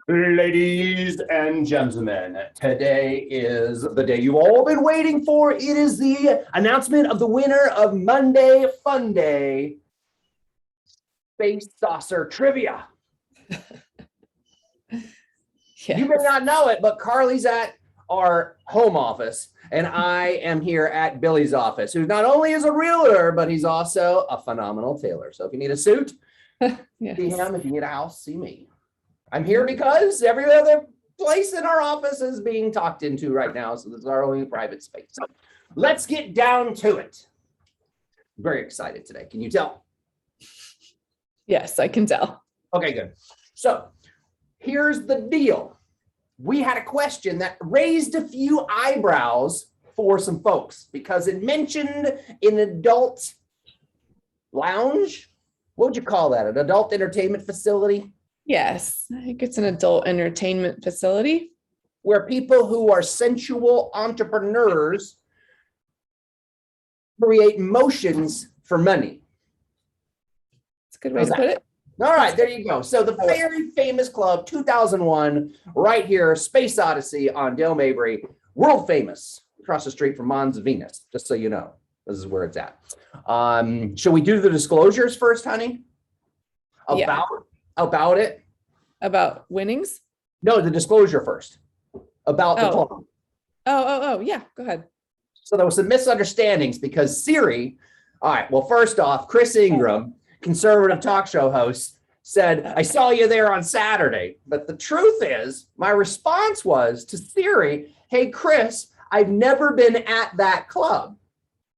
Ladies and gentlemen, today is the day you've all been waiting for. It is the announcement of the winner of Monday Funday Space Saucer Trivia. Yes. You may not know it, but Carly's at our home office, and I am here at Billy's office, who not only is a realtor, but he's also a phenomenal tailor. So if you need a suit, Yes. see him. If you need a house, see me. I'm here because every other place in our office is being talked into right now. So this is our only private space. So let's get down to it. I'm very excited today. Can you tell? Yes, I can tell. Okay, good. So here's the deal. We had a question that raised a few eyebrows for some folks because it mentioned an adult lounge. What would you call that? An adult entertainment facility? Yes, I think it's an adult entertainment facility. Where people who are sensual entrepreneurs create motions for money. It's a good way to put it. All right, there you go. So the very famous club, 2001, right here, Space Odyssey on Dale Mabry, world famous, across the street from Mons Venus, just so you know. This is where it's at. Shall we do the disclosures first, honey? About it? About winnings? No, the disclosure first. About the club. Yeah, go ahead. So there was some misunderstandings because Siri, all right, well, first off, Chris Ingram, conservative talk show host, said, I saw you there on Saturday. But the truth is, my response was to Siri, hey, Chris, I've never been at that club.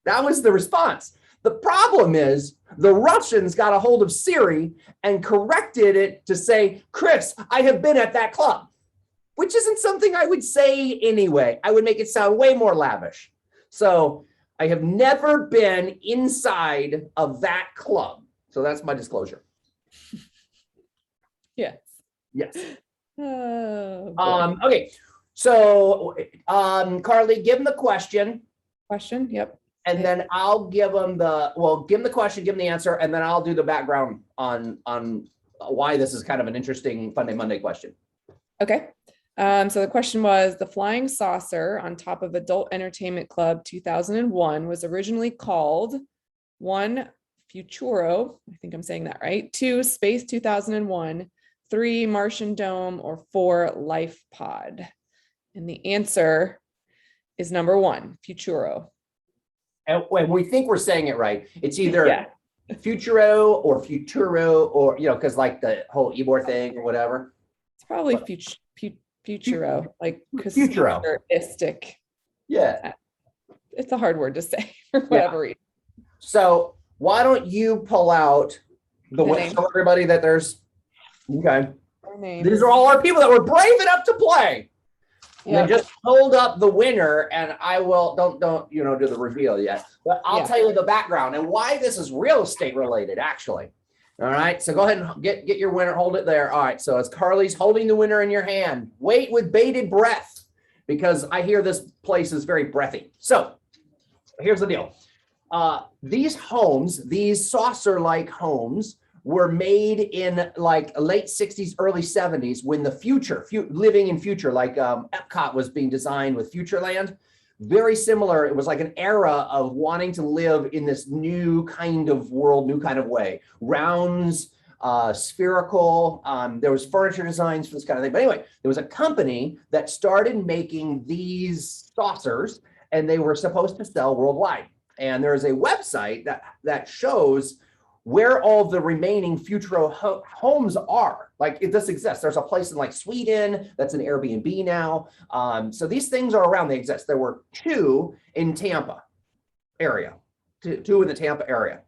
That was the response. The problem is the Russians got a hold of Siri and corrected it to say, Chris, I have been at that club, which isn't something I would say anyway. I would make it sound way more lavish. So I have never been inside of that club. So that's my disclosure. Yes. Yes. Oh, Okay. So Carly, give him the question. question. Yep. And then I'll give them give them the question, give them the answer, and then I'll do the background on why this is kind of an interesting Funday Monday question. Okay. So the question was, the flying saucer on top of Adult Entertainment Club 2001 was originally called 1, Futuro, I think I'm saying that right, 2, Space 2001, 3, Martian Dome, or 4, Life Pod. And the answer is number 1, Futuro. And when we think we're saying it right, it's either Futuro or because like the whole Ebor thing or whatever. It's probably Futuro, like futuristic. Yeah. It's a hard word to say for whatever reason. So why don't you pull out tell everybody that there's, okay. These are all our people that were brave enough to play. Yeah. And just hold up the winner, and I will don't do the reveal yet, but I'll tell you the background and why this is real estate related, actually. All right, so go ahead and get your winner. Hold it there. All right, so as Carly's holding the winner in your hand, wait with bated breath because I hear this place is very breathy. So here's the deal. These homes, these saucer-like homes, were made in like late 60s, early 70s when the living in future, like Epcot was being designed with Futureland. Very similar. It was like an era of wanting to live in this new kind of world, new kind of way. Rounds, spherical. There was furniture designs for this kind of thing. But anyway, there was a company that started making these saucers, and they were supposed to sell worldwide. And there is a website that shows where all the remaining Futuro homes are. Like this exists. There's a place in like Sweden that's an Airbnb now. So these things are around, they exist. There were 2 in Tampa area, two in the Tampa area.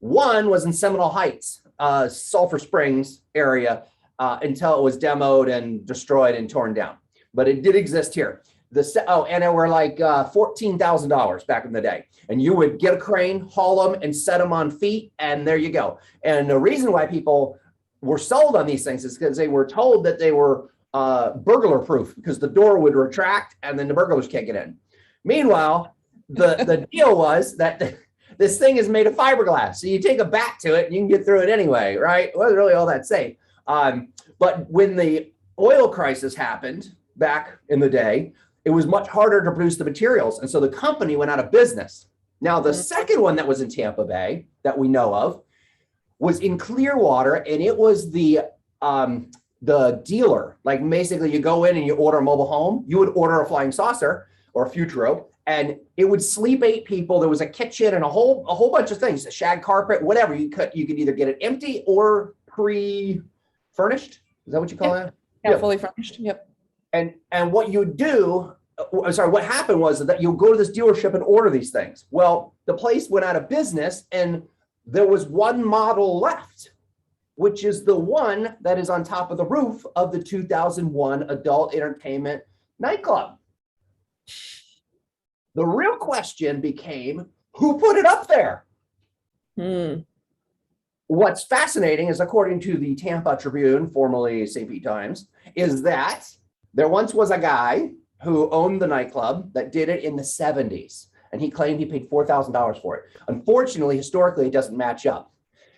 One was in Seminole Heights, Sulphur Springs area until it was demoed and destroyed and torn down. But it did exist here. And they were like $14,000 back in the day. And you would get a crane, haul them, and set them on feet, and there you go. And the reason why people were sold on these things is because they were told that they were burglar proof, because the door would retract and then the burglars can't get in. Meanwhile, the deal was that this thing is made of fiberglass. So you take a bat to it and you can get through it anyway, right? It wasn't really all that safe. But when the oil crisis happened back in the day, it was much harder to produce the materials. And so the company went out of business. Now, the second one that was in Tampa Bay that we know of was in Clearwater, and it was the dealer. Like basically you go in and you order a mobile home, you would order a flying saucer or a Futuro, and it would sleep 8 people. There was a kitchen and a whole bunch of things, a shag carpet, whatever. You could either get it empty or pre-furnished. Is that what you call it? Yeah, fully furnished. Yep. And what you would do, what happened was that you'll go to this dealership and order these things. Well, the place went out of business and there was one model left, which is the one that is on top of the roof of the 2001 adult entertainment nightclub. The real question became, who put it up there? What's fascinating is, according to the Tampa Tribune, formerly St. Pete Times, is that there once was a guy who owned the nightclub that did it in the 70s, and he claimed he paid $4,000 for it. Unfortunately, historically, it doesn't match up.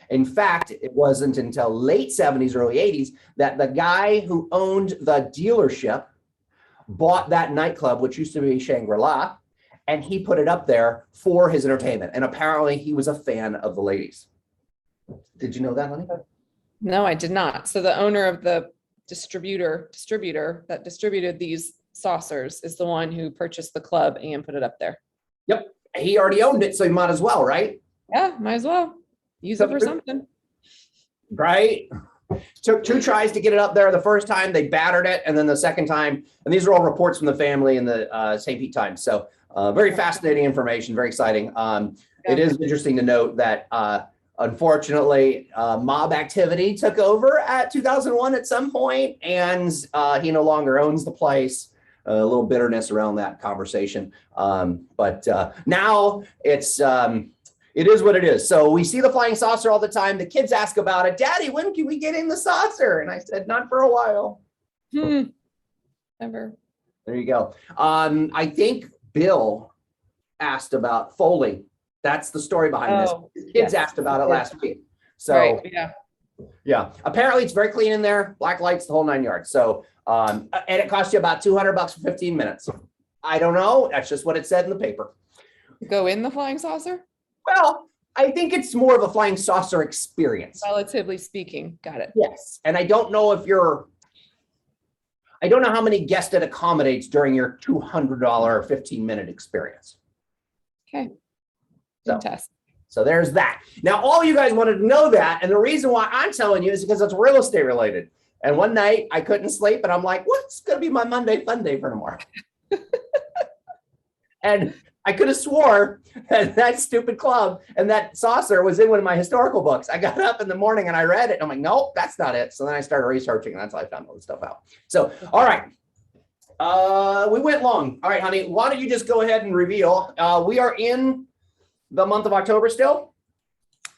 In fact, it wasn't until late 70s, early 80s that the guy who owned the dealership bought that nightclub, which used to be Shangri-La, and he put it up there for his entertainment. And apparently he was a fan of the ladies. Did you know that, honey? No, I did not. So the owner of the distributor that distributed these saucers is the one who purchased the club and put it up there. Yep. He already owned it, so he might as well, right? Yeah, might as well use it for something. Right. Took 2 tries to get it up there. The first time they battered it, and then the second time, and these are all reports from the family in the St. Pete Times. So very fascinating information, very exciting. It is interesting to note that unfortunately, mob activity took over at 2001 at some point, and he no longer owns the place. A little bitterness around that conversation. But now it is what it is. So we see the flying saucer all the time. The kids ask about it. Daddy, when can we get in the saucer? And I said, not for a while. Never. There you go. I think Bill asked about Foley. That's the story behind this. Kids asked about it last week. So yeah. Apparently it's very clean in there. Black lights, the whole 9 yards. So and it cost you about $200 for 15 minutes. I don't know. That's just what it said in the paper. Go in the flying saucer? Well, I think it's more of a flying saucer experience. Relatively speaking. Got it. Yes. And I don't know how many guests it accommodates during your $200 15-minute experience. Okay. Good test. So there's that. Now, all you guys wanted to know that. And the reason why I'm telling you is because it's real estate related. And one night I couldn't sleep and I'm like, what's going to be my Monday fun day for tomorrow? And I could have swore that stupid club and that saucer was in one of my historical books. I got up in the morning and I read it. And I'm like, nope, that's not it. So then I started researching and that's how I found all this stuff out. So, all right. We went long. All right, honey, why don't you just go ahead and reveal? We are in the month of October still?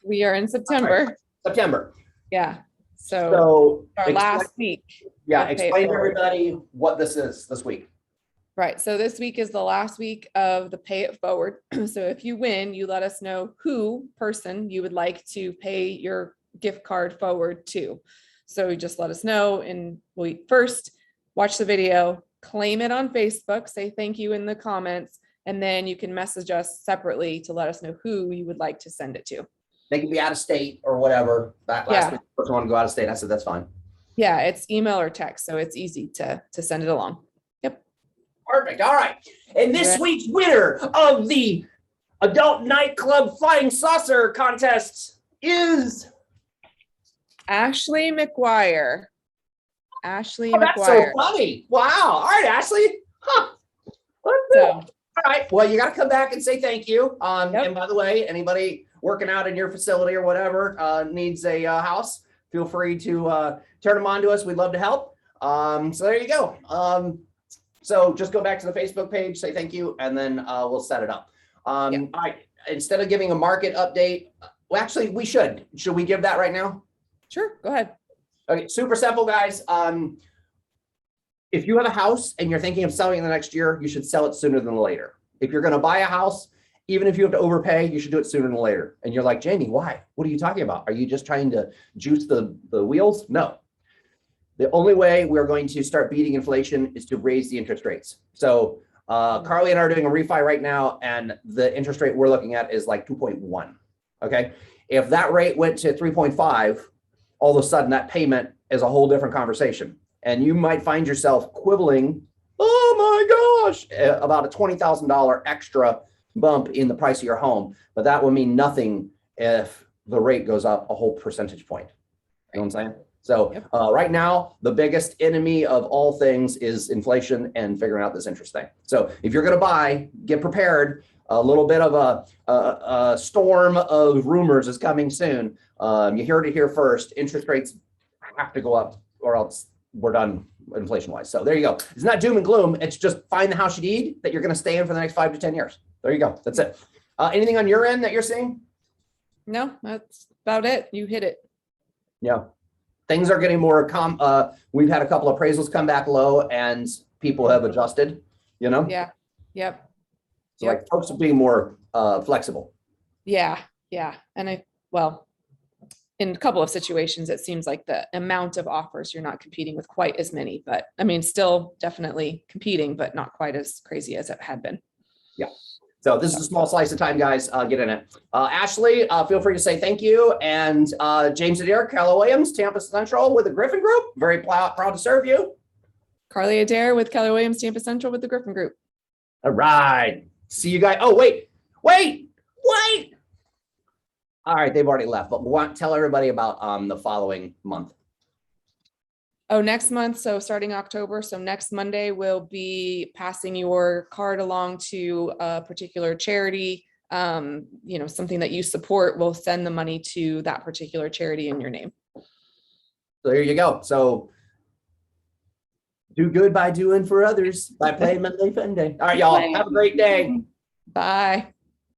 We are in September. Right. September. Yeah. So our last week. Yeah, explain to everybody what this is this week. Right. So this week is the last week of the Pay It Forward. So if you win, you let us know who person you would like to pay your gift card forward to. So just let us know, and we first watch the video, claim it on Facebook, say thank you in the comments, and then you can message us separately to let us know who you would like to send it to. They can be out of state or whatever. That last week, the person wanted to go out of state. I said, that's fine. Yeah, it's email or text. So it's easy to send it along. Yep. Perfect. All right. And this week's winner of the Adult Nightclub Flying Saucer Contest is Ashley McGuire. Ashley McGuire. That's so funny. Wow. All right, Ashley. Huh. All right. Well, you got to come back and say thank you. And by the way, anybody working out in your facility or whatever needs a house, feel free to turn them on to us. We'd love to help. So there you go. So just go back to the Facebook page, say thank you, and then we'll set it up. All right. Instead of giving a market update, well, actually, we should. Should we give that right now? Sure. Go ahead. Okay. Super simple, guys. If you have a house and you're thinking of selling in the next year, you should sell it sooner than later. If you're going to buy a house, even if you have to overpay, you should do it sooner than later. And you're like, Jamie, why? What are you talking about? Are you just trying to juice the wheels? No. The only way we're going to start beating inflation is to raise the interest rates. So Carly and I are doing a refi right now, and the interest rate we're looking at is like 2.1. Okay. If that rate went to 3.5, all of a sudden that payment is a whole different conversation. And you might find yourself quibbling, oh my gosh, about a $20,000 extra bump in the price of your home. But that will mean nothing if the rate goes up a whole percentage point. You know what I'm saying? So right now, the biggest enemy of all things is inflation and figuring out this interest thing. So if you're going to buy, get prepared. A little bit of a storm of rumors is coming soon. You heard it here first. Interest rates have to go up or else we're done inflation wise. So there you go. It's not doom and gloom. It's just find the house you need that you're going to stay in for the next 5 to 10 years. There you go. That's it. Anything on your end that you're seeing? No, that's about it. You hit it. Yeah. Things are getting more we've had a couple of appraisals come back low and people have adjusted, you know? Yeah. Yep. So like folks are being more flexible. Yeah. Yeah. And in a couple of situations, it seems like the amount of offers, you're not competing with quite as many, but I mean, still definitely competing, but not quite as crazy as it had been. Yeah. So this is a small slice of time, guys. Get in it. Ashley, feel free to say thank you. And James Adair, Keller Williams, Tampa Central with the Griffin Group. Very proud to serve you. Carly Adair with Keller Williams, Tampa Central with the Griffin Group. All right. See you guys. Oh, wait. All right. They've already left, but tell everybody about the following month. Oh, next month. So starting October. So next Monday, we'll be passing your card along to a particular charity. Something that you support. We'll send the money to that particular charity in your name. So there you go. So do good by doing for others by playing Monday Funday. All right, y'all. Have a great day. Bye.